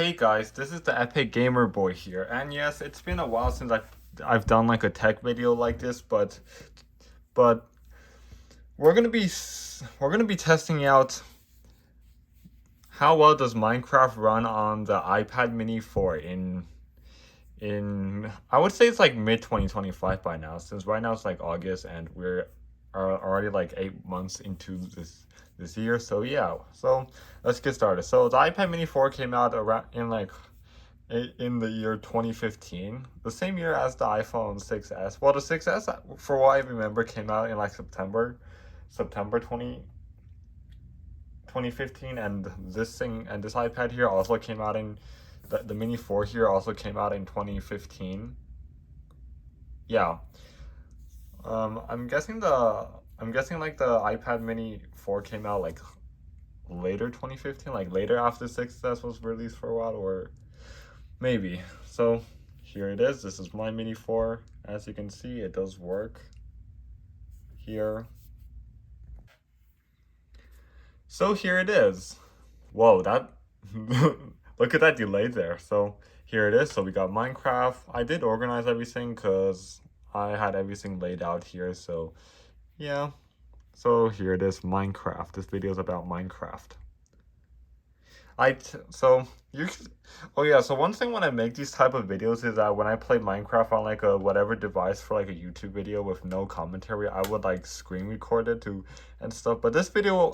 Hey guys, this is the Epic Gamer Boy here, and yes, it's been a while since I've done like a tech video like this, but we're gonna be testing out how well does Minecraft run on the iPad Mini 4 in I would say it's like mid 2025 by now, since right now it's like August and we're are already like 8 months into this year. So yeah, so let's get started. So the iPad Mini 4 came out around in the year 2015, the same year as the iPhone 6s. Well, the 6s, for what I remember, came out in like September 2015, and this iPad here also came out in the Mini 4 here also came out in 2015. Yeah. I'm guessing like the iPad Mini 4 came out like later 2015, like later after 6s was released for a while, or maybe. So here it is. This is my Mini 4. As you can see, it does work here. So here it is. Whoa, that look at that delay there. So here it is. So we got Minecraft. I did organize everything because I had everything laid out here. So yeah. So here it is, Minecraft. This video is about Minecraft. So you oh yeah, so one thing when I make these type of videos is that when I play Minecraft on like a whatever device for like a YouTube video with no commentary, I would like screen record it to and stuff. But this video,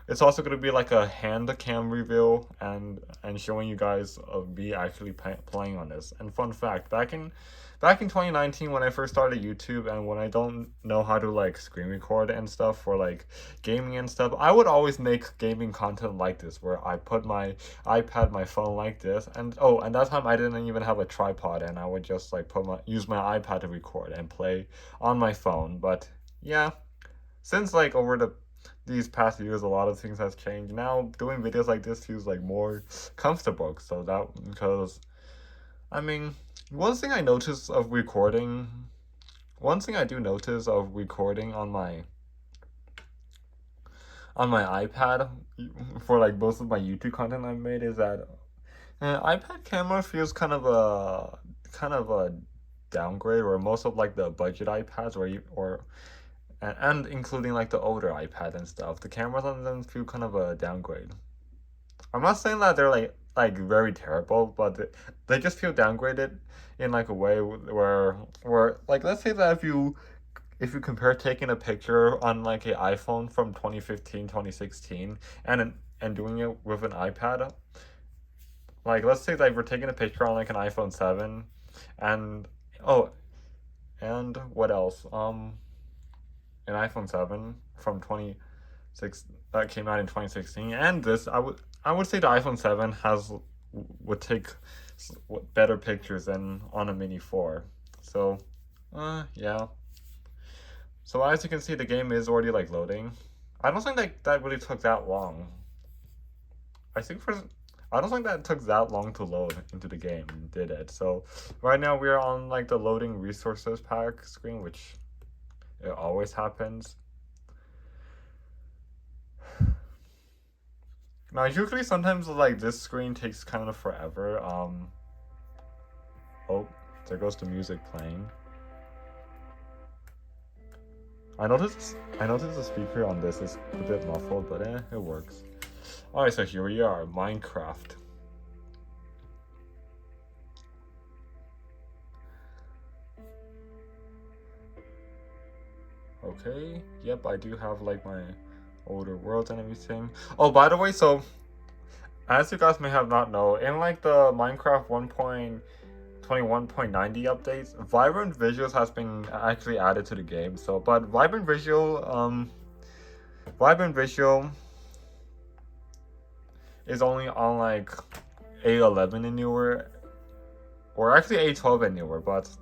it's also gonna be like a hand cam review and showing you guys of me actually playing on this. And fun fact, back in 2019 when I first started YouTube and when I don't know how to like screen record and stuff for like gaming and stuff, I would always make gaming content like this where I put my iPad, my phone like this, and oh, and that time I didn't even have a tripod and I would just like use my iPad to record and play on my phone. But yeah, since like over these past years, a lot of things has changed. Now doing videos like this feels like more comfortable. So that because I mean, one thing I notice of recording, one thing I do notice of recording on my iPad for like most of my YouTube content I've made is that iPad camera feels kind of a downgrade, or most of like the budget iPads and including like the older iPad and stuff. The cameras on them feel kind of a downgrade. I'm not saying that they're like very terrible, but they just feel downgraded in like a way where like let's say that if you compare taking a picture on like an iPhone from 2015, 2016 and doing it with an iPad, like let's say that we're taking a picture on like an iPhone 7 and oh, and what else? An iPhone 7 from 26 that came out in 2016, and this I would say the iPhone 7 would take better pictures than on a Mini 4. So yeah, so as you can see, the game is already like loading. I don't think that really took that long. I think for I don't think that took that long to load into the game, did it? So right now we're on like the loading resources pack screen, which it always happens. Now, usually sometimes like this screen takes kind of forever. Oh, there goes the music playing. I noticed the speaker on this is a bit muffled, but it works. Alright, so here we are, Minecraft. Okay, yep, I do have like my older worlds and everything. Oh, by the way, so as you guys may have not know, in like the Minecraft 1.21.90 updates, Vibrant Visuals has been actually added to the game. So, but Vibrant Visual is only on like A11 and newer, or actually A12 and newer. But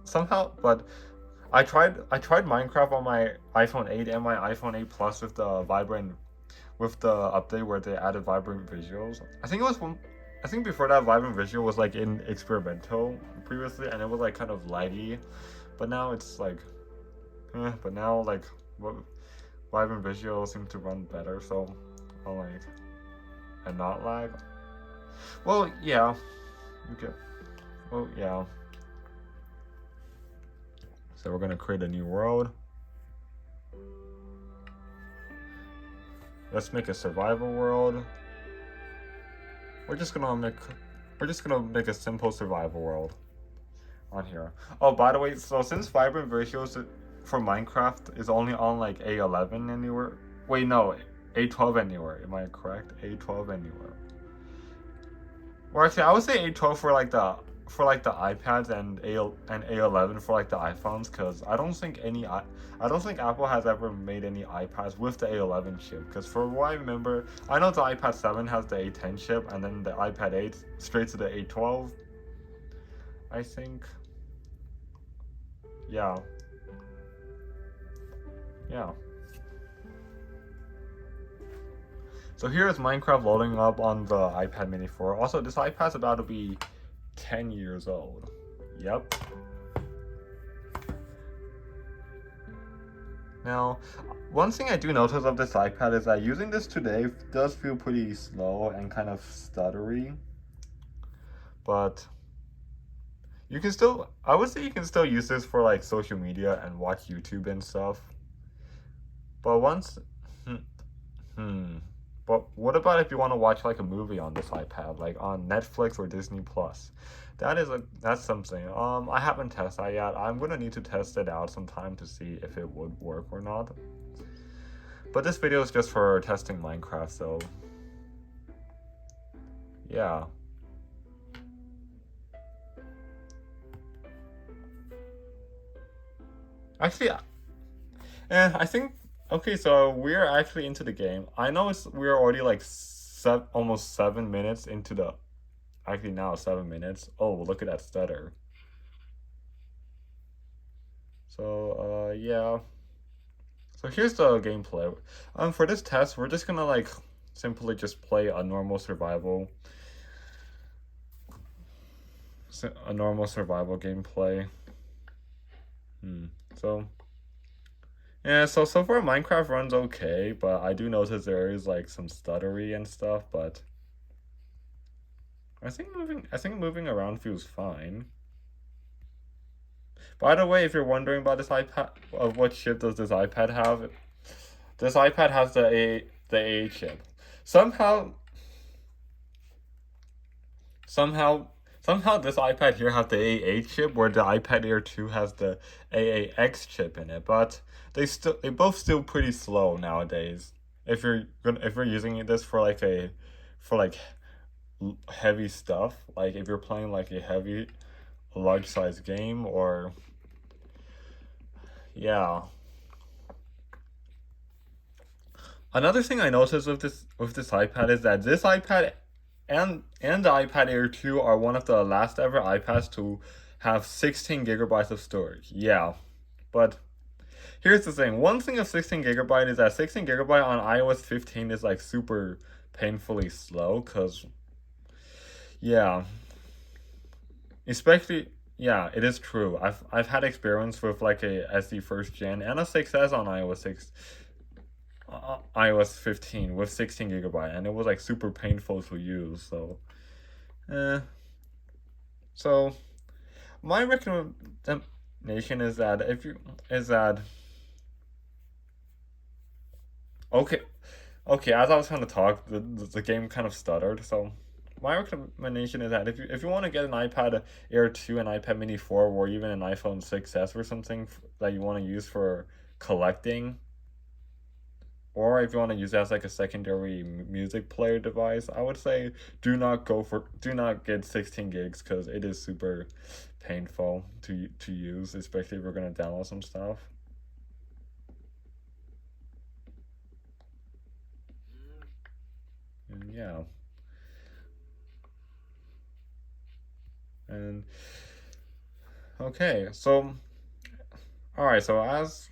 I tried Minecraft on my iPhone 8 and my iPhone 8 Plus with the update where they added vibrant visuals. I think before that vibrant visual was like in experimental previously, and it was like kind of laggy, but now it's like, but now like vibrant visual seems to run better, so I'll like and not lag. Well, yeah. Okay. Well, yeah. So we're gonna create a new world. Let's make a survival world. We're just gonna make we're just gonna make a simple survival world on here. Oh, by the way, so since vibrant ratios for Minecraft is only on like A11 anywhere. Wait, no, A12 anywhere. Am I correct? A12 anywhere. Or actually, I would say A12 for like the iPads and A11 for like the iPhones, because I don't think Apple has ever made any iPads with the A11 chip. Because for what I remember, I know the iPad 7 has the A10 chip, and then the iPad 8 straight to the A12. I think. Yeah. Yeah. So here is Minecraft loading up on the iPad Mini 4. Also, this iPad's about to be 10 years old. Yep. Now, one thing I do notice of this iPad is that using this today does feel pretty slow and kind of stuttery. But you can still, I would say you can still use this for like social media and watch YouTube and stuff. But once, hmm, hmm. But what about if you want to watch like a movie on this iPad, like on Netflix or Disney Plus? That's something. I haven't tested that yet. I'm gonna need to test it out sometime to see if it would work or not. But this video is just for testing Minecraft, so yeah. Actually, I think okay. So we're actually into the game. I know we're already like almost 7 minutes into the. Actually, now 7 minutes. Oh, look at that stutter. So yeah. So here's the gameplay. For this test, we're just gonna like simply just play a normal survival gameplay. So yeah, so far Minecraft runs okay, but I do notice there is like some stuttery and stuff, but I think moving around feels fine. By the way, if you're wondering about this iPad, of what chip does this iPad have? This iPad has the A chip. Somehow somehow somehow this iPad here has the A8 chip, where the iPad Air 2 has the A8X chip in it, but they both still pretty slow nowadays. If you're using this for like heavy stuff, like if you're playing like a large size game, or yeah. Another thing I noticed with this iPad is that this iPad and the iPad Air 2 are one of the last ever iPads to have 16 gigabytes of storage. Yeah, but here's the thing. One thing of 16 gigabyte is that 16 gigabyte on iOS 15 is like super painfully slow, cause yeah, especially yeah, it is true. I've had experience with like a SD first gen and a 6S on iOS 15 with 16 gigabyte, and it was like super painful to use. So, eh. So my recommendation is that if you is that okay, okay. As I was trying to talk, the game kind of stuttered. So my recommendation is that if you want to get an iPad Air 2, an iPad Mini 4, or even an iPhone 6S or something that you want to use for collecting, or if you want to use it as like a secondary music player device, I would say do not get 16 gigs, because it is super painful to use, especially if we're gonna download some stuff. And yeah, and okay, so all right, so as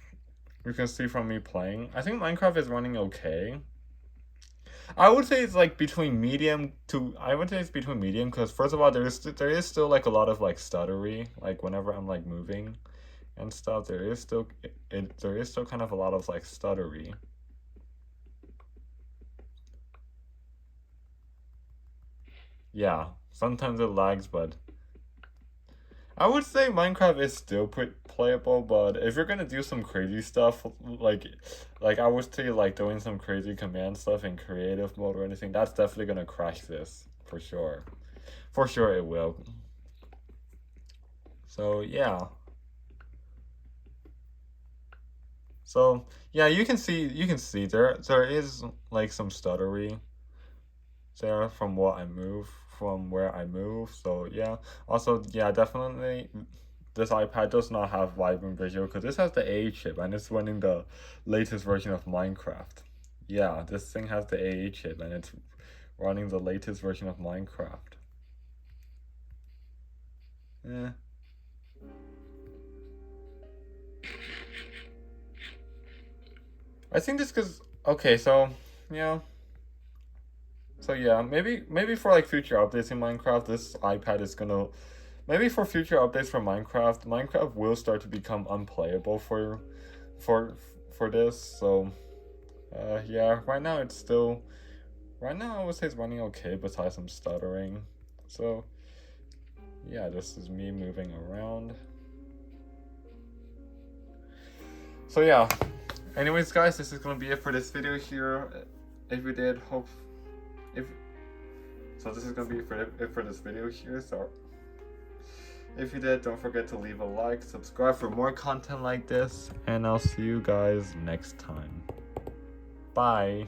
you can see from me playing, I think Minecraft is running okay. I would say it's like between medium to I would say it's between medium, because first of all there is still like a lot of like stuttery, like whenever I'm like moving and stuff, there is still kind of a lot of like stuttery. yeah, sometimes it lags, but I would say Minecraft is still playable, but if you're gonna do some crazy stuff, like I would say, like doing some crazy command stuff in creative mode or anything, that's definitely gonna crash this for sure. For sure, it will. So yeah, so yeah, you can see there is like some stuttery there from where I move. So yeah, also yeah, definitely this iPad does not have vibrant visual because this has the A chip and it's running the latest version of Minecraft. Yeah, this thing has the A chip and it's running the latest version of Minecraft. Eh. I think this because okay, yeah, so yeah, maybe for like future updates in Minecraft, this iPad is gonna maybe for future updates for Minecraft, Minecraft will start to become unplayable for for this. So yeah, right now I would say it's running okay besides some stuttering. So yeah, this is me moving around. So yeah. Anyways, guys, this is gonna be it for this video here. If you did, hope if so, this is gonna be for it for this video here. So if you did, don't forget to leave a like, subscribe for more content like this, and I'll see you guys next time. Bye.